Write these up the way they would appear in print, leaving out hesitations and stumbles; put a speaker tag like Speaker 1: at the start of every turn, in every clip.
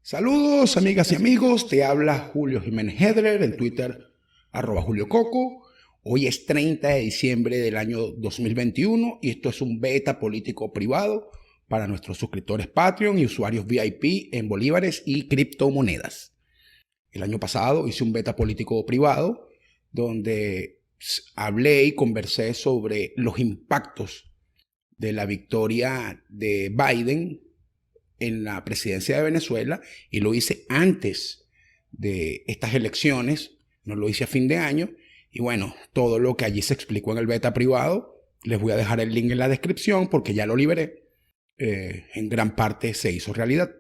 Speaker 1: Saludos amigas y amigos, te habla Julio Jiménez Hedler en Twitter, @JulioCoco. Hoy es 30 de diciembre del año 2021 y esto es un beta político privado para nuestros suscriptores Patreon y usuarios VIP en bolívares y criptomonedas. El año pasado hice un beta político privado donde hablé y conversé sobre los impactos de la victoria de Biden en la presidencia de Venezuela, y lo hice antes de estas elecciones, no lo hice a fin de año. Y bueno, todo lo que allí se explicó en el beta privado, les voy a dejar el link en la descripción porque ya lo liberé. En gran parte se hizo realidad.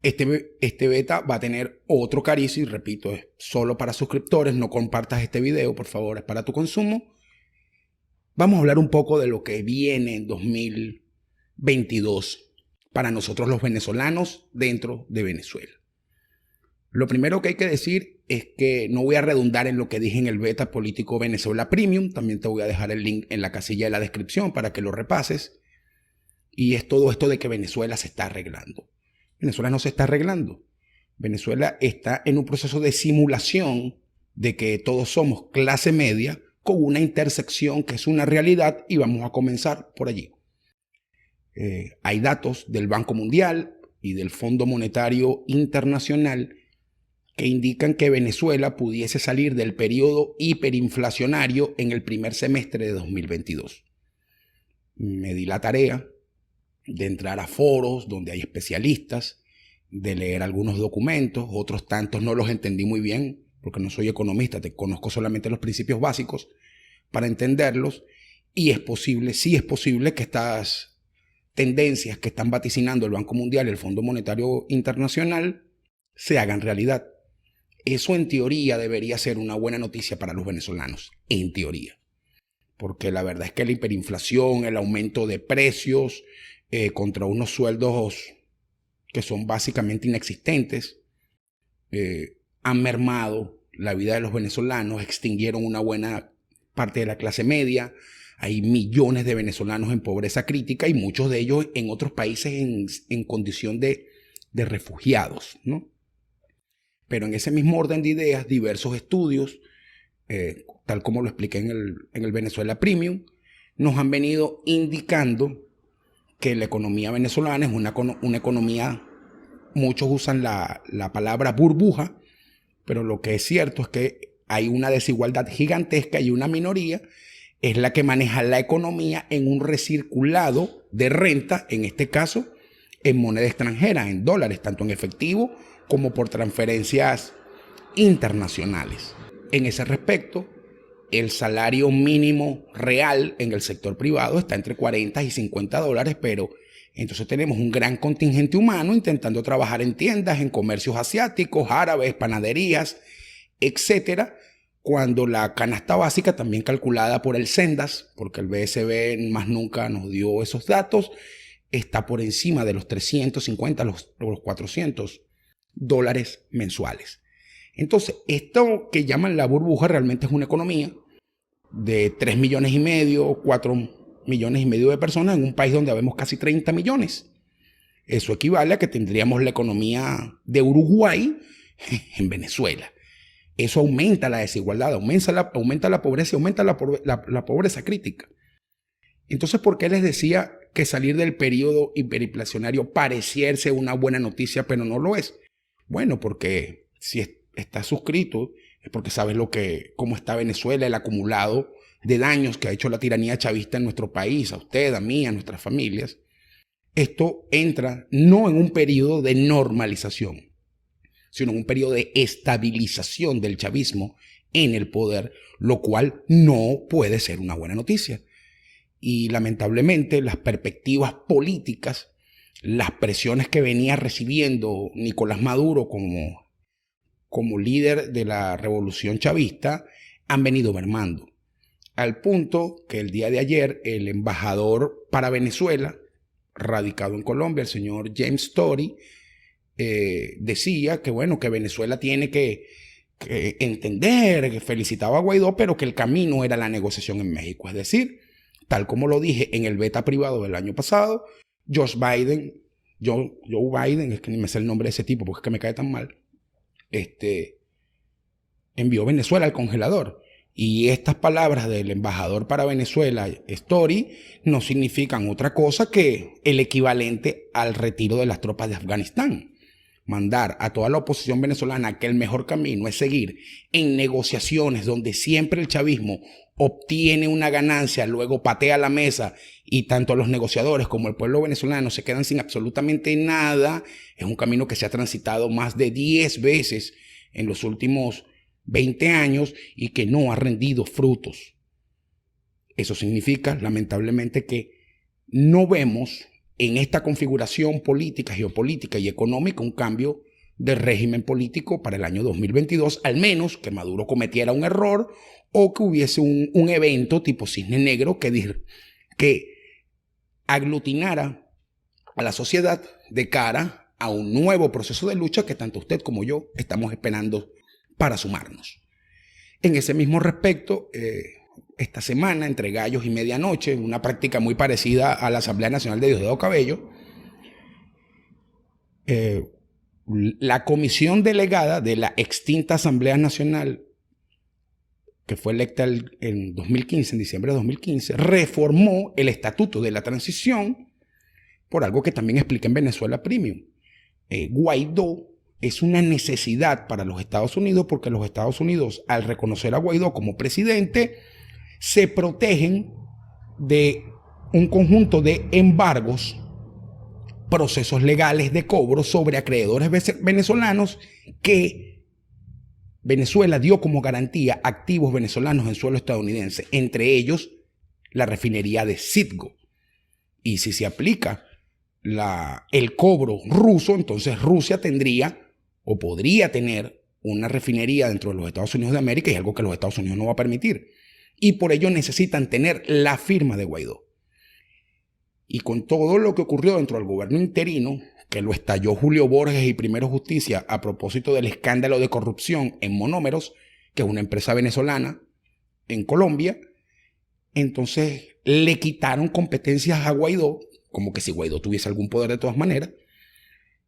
Speaker 1: Este beta va a tener otro cariz y repito, es solo para suscriptores. No compartas este video, por favor, es para tu consumo. Vamos a hablar un poco de lo que viene en 2022 para nosotros los venezolanos dentro de Venezuela. Lo primero que hay que decir es que no voy a redundar en lo que dije en el beta político Venezuela Premium. También te voy a dejar el link en la casilla de la descripción para que lo repases. Y es todo esto de que Venezuela se está arreglando. Venezuela no se está arreglando. Venezuela está en un proceso de simulación de que todos somos clase media con una intersección que es una realidad, y vamos a comenzar por allí. Hay datos del Banco Mundial y del Fondo Monetario Internacional que indican que Venezuela pudiese salir del periodo hiperinflacionario en el primer semestre de 2022. Me di la tarea de entrar a foros donde hay especialistas, de leer algunos documentos, otros tantos no los entendí muy bien porque no soy economista, te conozco solamente los principios básicos para entenderlos, y es posible, sí es posible que estas tendencias que están vaticinando el Banco Mundial y el Fondo Monetario Internacional se hagan realidad. Eso en teoría debería ser una buena noticia para los venezolanos, en teoría. Porque la verdad es que la hiperinflación, el aumento de precios contra unos sueldos que son básicamente inexistentes, han mermado la vida de los venezolanos, extinguieron una buena parte de la clase media. Hay millones de venezolanos en pobreza crítica y muchos de ellos en otros países en condición de refugiados, ¿no? Pero en ese mismo orden de ideas, diversos estudios, tal como lo expliqué en el Venezuela Premium, nos han venido indicando que la economía venezolana es una economía, muchos usan la palabra burbuja, pero lo que es cierto es que hay una desigualdad gigantesca y una minoría es la que maneja la economía en un recirculado de renta, en este caso en moneda extranjera, en dólares, tanto en efectivo como por transferencias internacionales. En ese respecto, el salario mínimo real en el sector privado está entre 40 y 50 dólares, pero entonces tenemos un gran contingente humano intentando trabajar en tiendas, en comercios asiáticos, árabes, panaderías, etcétera, cuando la canasta básica, también calculada por el Sendas, porque el BSB más nunca nos dio esos datos, está por encima de los 350, los 400 dólares mensuales. Entonces, esto que llaman la burbuja realmente es una economía de 3 millones y medio, 4 millones y medio de personas en un país donde habemos casi 30 millones. Eso equivale a que tendríamos la economía de Uruguay en Venezuela. Eso aumenta la desigualdad, aumenta la pobreza y aumenta la pobreza crítica. Entonces, ¿por qué les decía que salir del periodo hiperinflacionario pareciese una buena noticia, pero no lo es? Bueno, porque si estás suscrito es porque sabes cómo está Venezuela, el acumulado de daños que ha hecho la tiranía chavista en nuestro país, a usted, a mí, a nuestras familias. Esto entra no en un periodo de normalización, sino en un periodo de estabilización del chavismo en el poder, lo cual no puede ser una buena noticia. Y lamentablemente las perspectivas políticas, las presiones que venía recibiendo Nicolás Maduro como líder de la revolución chavista han venido mermando, al punto que el día de ayer el embajador para Venezuela, radicado en Colombia, el señor James Story, decía que bueno, que Venezuela tiene que entender, que felicitaba a Guaidó, pero que el camino era la negociación en México. Es decir, tal como lo dije en el beta privado del año pasado, Joe Biden Joe Biden, es que ni me sé el nombre de ese tipo porque es que me cae tan mal, envió Venezuela al congelador. Y estas palabras del embajador para Venezuela, Story, no significan otra cosa que el equivalente al retiro de las tropas de Afganistán. Mandar a toda la oposición venezolana que el mejor camino es seguir en negociaciones donde siempre el chavismo obtiene una ganancia, luego patea la mesa y tanto los negociadores como el pueblo venezolano se quedan sin absolutamente nada, es un camino que se ha transitado más de 10 veces en los últimos 20 años y que no ha rendido frutos. Eso significa, lamentablemente, que no vemos en esta configuración política, geopolítica y económica un cambio de régimen político para el año 2022, al menos que Maduro cometiera un error o que hubiese un evento tipo Cisne Negro que aglutinara a la sociedad de cara a un nuevo proceso de lucha que tanto usted como yo estamos esperando para sumarnos. En ese mismo respecto, esta semana, entre gallos y medianoche, una práctica muy parecida a la Asamblea Nacional de Diosdado Cabello, la comisión delegada de la extinta Asamblea Nacional, que fue electa en 2015, en diciembre de 2015, reformó el Estatuto de la Transición por algo que también explica en Venezuela Premium. Guaidó es una necesidad para los Estados Unidos porque los Estados Unidos, al reconocer a Guaidó como presidente, se protegen de un conjunto de embargos, procesos legales de cobro sobre acreedores venezolanos que Venezuela dio como garantía activos venezolanos en suelo estadounidense, entre ellos la refinería de Citgo. Y si se aplica el cobro ruso, entonces Rusia tendría o podría tener una refinería dentro de los Estados Unidos de América y algo que los Estados Unidos no va a permitir. Y por ello necesitan tener la firma de Guaidó. Y con todo lo que ocurrió dentro del gobierno interino, que lo estalló Julio Borges y Primero Justicia a propósito del escándalo de corrupción en Monómeros, que es una empresa venezolana en Colombia, entonces le quitaron competencias a Guaidó, como que si Guaidó tuviese algún poder de todas maneras,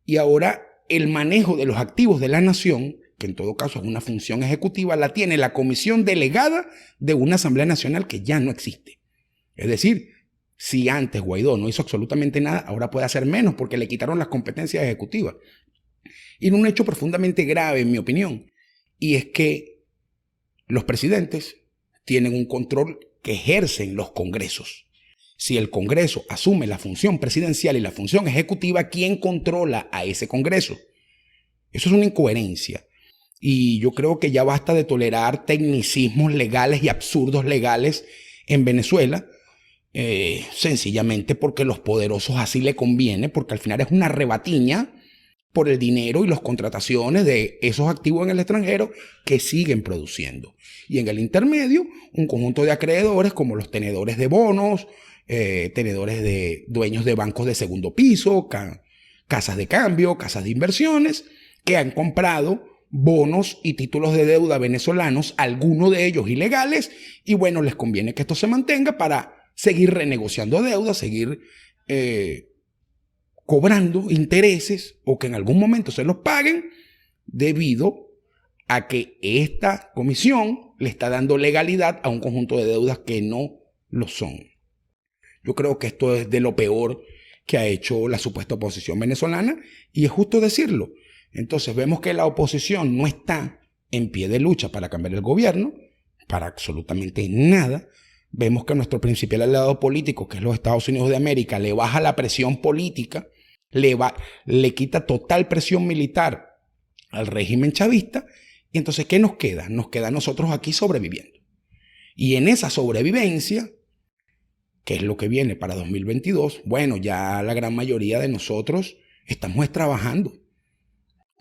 Speaker 1: y ahora el manejo de los activos de la nación, que en todo caso es una función ejecutiva, la tiene la comisión delegada de una Asamblea Nacional que ya no existe. Es decir, si antes Guaidó no hizo absolutamente nada, ahora puede hacer menos porque le quitaron las competencias ejecutivas. Y en un hecho profundamente grave, en mi opinión, y es que los presidentes tienen un control que ejercen los congresos. Si el Congreso asume la función presidencial y la función ejecutiva, ¿quién controla a ese Congreso? Eso es una incoherencia. Y yo creo que ya basta de tolerar tecnicismos legales y absurdos legales en Venezuela, sencillamente porque los poderosos así le conviene, porque al final es una rebatiña por el dinero y las contrataciones de esos activos en el extranjero que siguen produciendo. Y en el intermedio, un conjunto de acreedores como los tenedores de bonos, tenedores de dueños de bancos de segundo piso, casas de cambio, casas de inversiones, que han comprado bonos y títulos de deuda venezolanos, algunos de ellos ilegales, y bueno, les conviene que esto se mantenga para seguir renegociando deudas, seguir cobrando intereses o que en algún momento se los paguen debido a que esta comisión le está dando legalidad a un conjunto de deudas que no lo son. Yo creo que esto es de lo peor que ha hecho la supuesta oposición venezolana y es justo decirlo. Entonces vemos que la oposición no está en pie de lucha para cambiar el gobierno, para absolutamente nada. Vemos que nuestro principal aliado político, que es los Estados Unidos de América, le baja la presión política, le quita total presión militar al régimen chavista. Y entonces, ¿qué nos queda? Nos queda a nosotros aquí sobreviviendo. Y en esa sobrevivencia, ¿qué es lo que viene para 2022? Bueno, ya la gran mayoría de nosotros estamos trabajando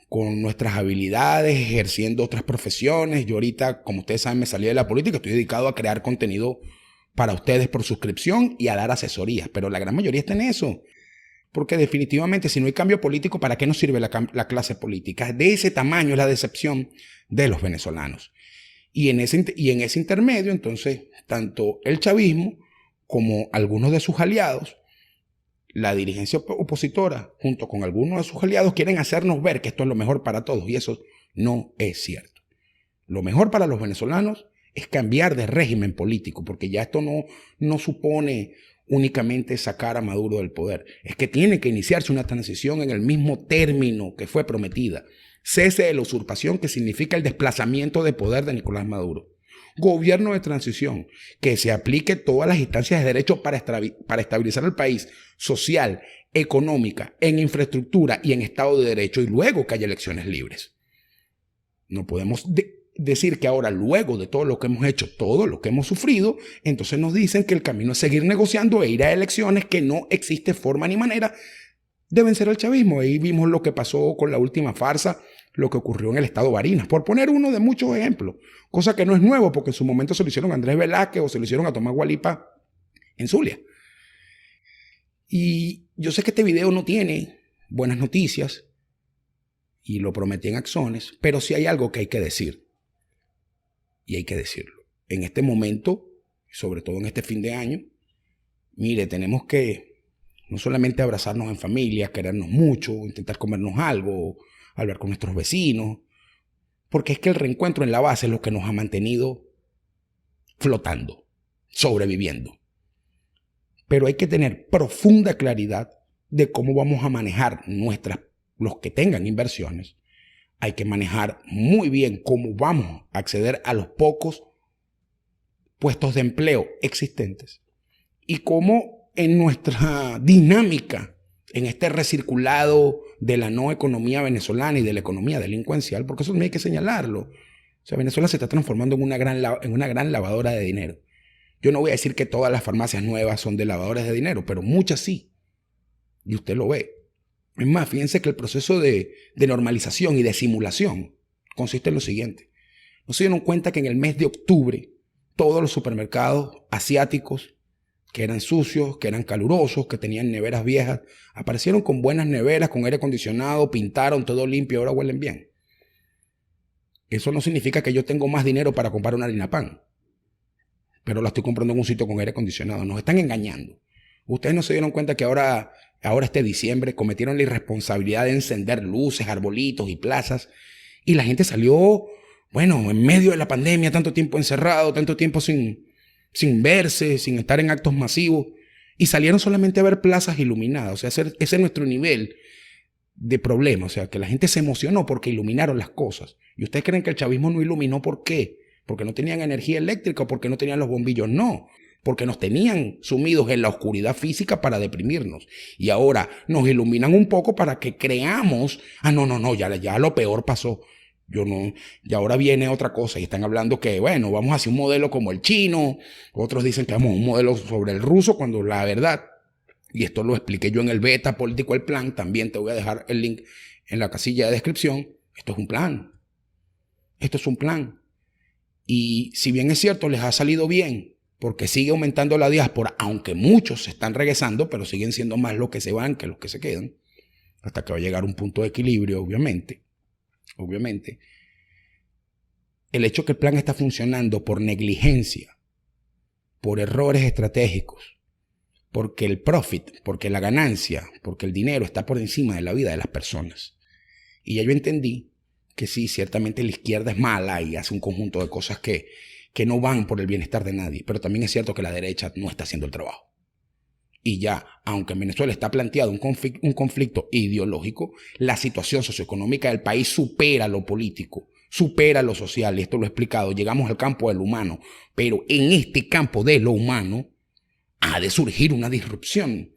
Speaker 1: con nuestras habilidades, ejerciendo otras profesiones. Yo ahorita, como ustedes saben, me salí de la política, estoy dedicado a crear contenido para ustedes por suscripción y a dar asesorías, pero la gran mayoría está en eso. Porque definitivamente si no hay cambio político, ¿para qué nos sirve la clase política? De ese tamaño es la decepción de los venezolanos. Y en ese intermedio, entonces, tanto el chavismo como algunos de sus aliados la dirigencia opositora, junto con algunos de sus aliados, quieren hacernos ver que esto es lo mejor para todos, y eso no es cierto. Lo mejor para los venezolanos es cambiar de régimen político, porque ya esto no supone únicamente sacar a Maduro del poder. Es que tiene que iniciarse una transición en el mismo término que fue prometida. Cese de la usurpación, que significa el desplazamiento de poder de Nicolás Maduro. Gobierno de transición, que se aplique todas las instancias de derecho para estabilizar el país social, económica, en infraestructura y en Estado de Derecho, y luego que haya elecciones libres. No podemos decir que ahora, luego de todo lo que hemos hecho, todo lo que hemos sufrido, entonces nos dicen que el camino es seguir negociando e ir a elecciones, que no existe forma ni manera de vencer al chavismo. Ahí vimos lo que pasó con la última farsa, lo que ocurrió en el estado Barinas, por poner uno de muchos ejemplos, cosa que no es nuevo, porque en su momento se lo hicieron a Andrés Velázquez o se lo hicieron a Tomás Gualipa en Zulia. Y yo sé que este video no tiene buenas noticias, y lo prometí en Axones, pero sí hay algo que hay que decir. Y hay que decirlo. En este momento, sobre todo en este fin de año, mire, tenemos que no solamente abrazarnos en familia, querernos mucho, intentar comernos algo, hablar con nuestros vecinos, porque es que el reencuentro en la base es lo que nos ha mantenido flotando, sobreviviendo. Pero hay que tener profunda claridad de cómo vamos a manejar los que tengan inversiones. Hay que manejar muy bien cómo vamos a acceder a los pocos puestos de empleo existentes y cómo en nuestra dinámica, en este recirculado de la no economía venezolana y de la economía delincuencial, porque eso también hay que señalarlo. O sea, Venezuela se está transformando en una gran lavadora de dinero. Yo no voy a decir que todas las farmacias nuevas son de lavadores de dinero, pero muchas sí. Y usted lo ve. Es más, fíjense que el proceso de normalización y de simulación consiste en lo siguiente. ¿No se dieron cuenta que en el mes de octubre todos los supermercados asiáticos, que eran sucios, que eran calurosos, que tenían neveras viejas, aparecieron con buenas neveras, con aire acondicionado, pintaron todo limpio, ahora huelen bien? Eso no significa que yo tengo más dinero para comprar una harina pan, pero la estoy comprando en un sitio con aire acondicionado. Nos están engañando. Ustedes no se dieron cuenta que ahora este diciembre cometieron la irresponsabilidad de encender luces, arbolitos y plazas, y la gente salió, bueno, en medio de la pandemia, tanto tiempo encerrado, tanto tiempo sin verse, sin estar en actos masivos, y salieron solamente a ver plazas iluminadas. O sea, ese es nuestro nivel de problema. O sea, que la gente se emocionó porque iluminaron las cosas. ¿Y ustedes creen que el chavismo no iluminó? ¿Por qué? ¿Porque no tenían energía eléctrica o porque no tenían los bombillos? No, porque nos tenían sumidos en la oscuridad física para deprimirnos. Y ahora nos iluminan un poco para que creamos, no, ya lo peor pasó. Y ahora viene otra cosa y están hablando que, bueno, vamos hacia un modelo como el chino, otros dicen que vamos a un modelo sobre el ruso, cuando la verdad, y esto lo expliqué yo en el beta político El Plan, también te voy a dejar el link en la casilla de descripción, esto es un plan. Esto es un plan. Y si bien es cierto, les ha salido bien, porque sigue aumentando la diáspora, aunque muchos se están regresando, pero siguen siendo más los que se van que los que se quedan, hasta que va a llegar un punto de equilibrio, obviamente. El hecho que el plan está funcionando por negligencia, por errores estratégicos, porque el profit, porque la ganancia, porque el dinero está por encima de la vida de las personas. Y ya yo entendí que sí, ciertamente la izquierda es mala y hace un conjunto de cosas que no van por el bienestar de nadie, pero también es cierto que la derecha no está haciendo el trabajo. Y ya, aunque en Venezuela está planteado un conflicto ideológico, la situación socioeconómica del país supera lo político, supera lo social, y esto lo he explicado. Llegamos al campo de lo humano, pero en este campo de lo humano ha de surgir una disrupción.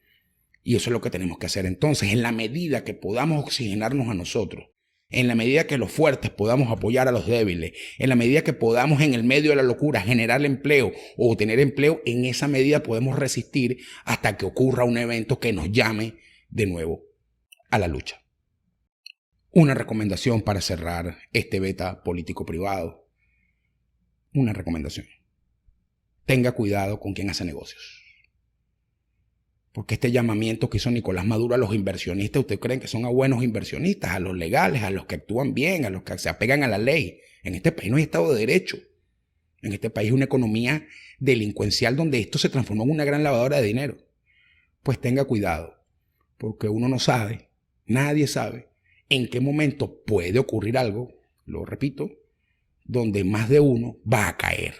Speaker 1: Y eso es lo que tenemos que hacer entonces, en la medida que podamos oxigenarnos a nosotros, en la medida que los fuertes podamos apoyar a los débiles, en la medida que podamos en el medio de la locura generar empleo o tener empleo, en esa medida podemos resistir hasta que ocurra un evento que nos llame de nuevo a la lucha. Una recomendación para cerrar este beta político privado. Una recomendación. Tenga cuidado con quien hace negocios. Porque este llamamiento que hizo Nicolás Maduro a los inversionistas, ¿ustedes creen que son a buenos inversionistas, a los legales, a los que actúan bien, a los que se apegan a la ley? En este país no hay Estado de Derecho. En este país hay una economía delincuencial donde esto se transformó en una gran lavadora de dinero. Pues tenga cuidado. porque uno no sabe, nadie sabe en qué momento puede ocurrir algo, lo repito, donde más de uno va a caer.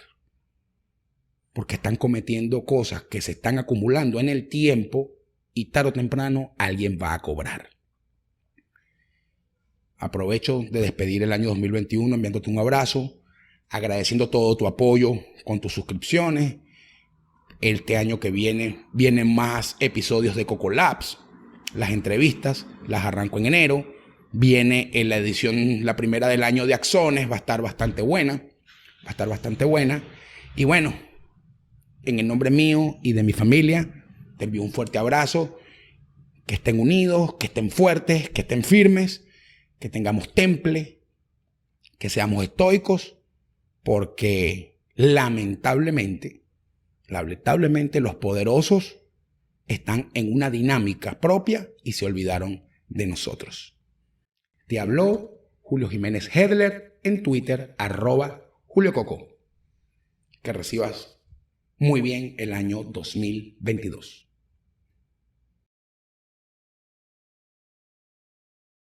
Speaker 1: Porque están cometiendo cosas que se están acumulando en el tiempo y tarde o temprano alguien va a cobrar. Aprovecho de despedir el año 2021 enviándote un abrazo, agradeciendo todo tu apoyo con tus suscripciones. Este año que vienen más episodios de Coco Labs. Las entrevistas las arranco en enero. Viene en la edición, la primera del año de Axones, va a estar bastante buena. Y bueno, en el nombre mío y de mi familia, te envío un fuerte abrazo. Que estén unidos, que estén fuertes, que estén firmes, que tengamos temple, que seamos estoicos, porque lamentablemente los poderosos están en una dinámica propia y se olvidaron de nosotros. Te habló Julio Jiménez Hedler en Twitter, @JulioCoco. Que recibas muy bien el año 2022.